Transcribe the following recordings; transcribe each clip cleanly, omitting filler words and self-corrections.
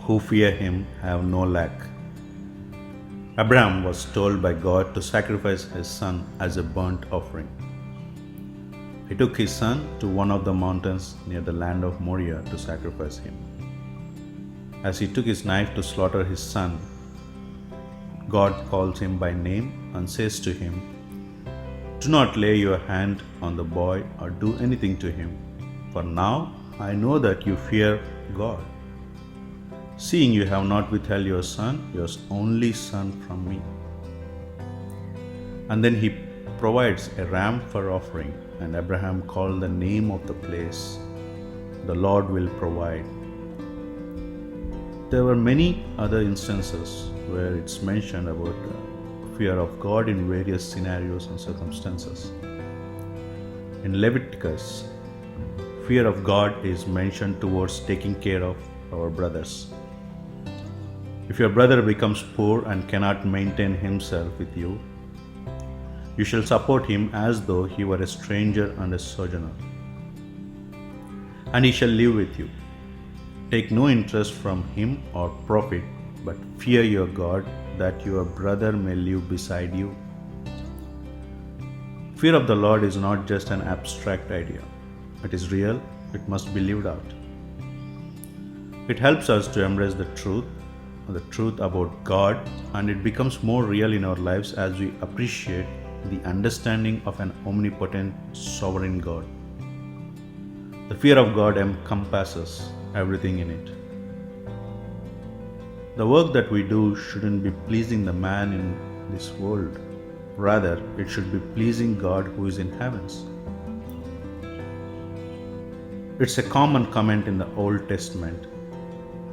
who fear him have no lack. Abraham was told by God to sacrifice his son as a burnt offering. He took his son to one of the mountains near the land of Moriah to sacrifice him. As he took his knife to slaughter his son, God calls him by name and says to him, "Do not lay your hand on the boy or do anything to him, for now I know that you fear God, seeing you have not withheld your son, your only son, from me." And then he provides a ram for offering, and Abraham called the name of the place, "The Lord will provide." There were many other instances where it's mentioned about fear of God in various scenarios and circumstances. In Leviticus, fear of God is mentioned towards taking care of our brothers. If your brother becomes poor and cannot maintain himself with you, you shall support him as though he were a stranger and a sojourner, and he shall live with you. Take no interest from him or profit, but fear your God, that your brother may live beside you. Fear of the Lord is not just an abstract idea. It is real, it must be lived out. It helps us to embrace the truth about God, and it becomes more real in our lives as we appreciate the understanding of an omnipotent, sovereign God. The fear of God encompasses everything in it. The work that we do shouldn't be pleasing the man in this world. Rather, it should be pleasing God who is in heavens. It's a common comment in the Old Testament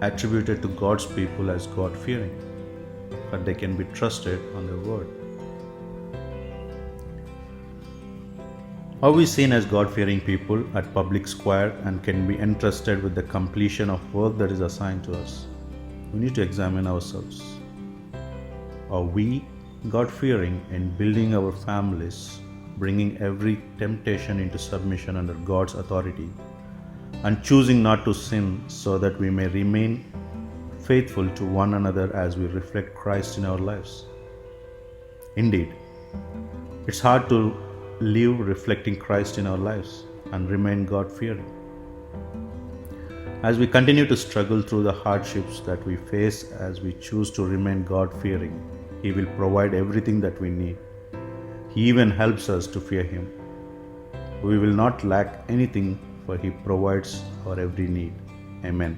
attributed to God's people as God-fearing, but they can be trusted on their word. Are we seen as God-fearing people at public square and can be entrusted with the completion of work that is assigned to us? We need to examine ourselves. Are we God-fearing in building our families, bringing every temptation into submission under God's authority, and choosing not to sin so that we may remain faithful to one another as we reflect Christ in our lives? Indeed, it's hard to live reflecting Christ in our lives and remain God-fearing. As we continue to struggle through the hardships that we face as we choose to remain God-fearing, He will provide everything that we need. He even helps us to fear Him. We will not lack anything, for He provides our every need. Amen.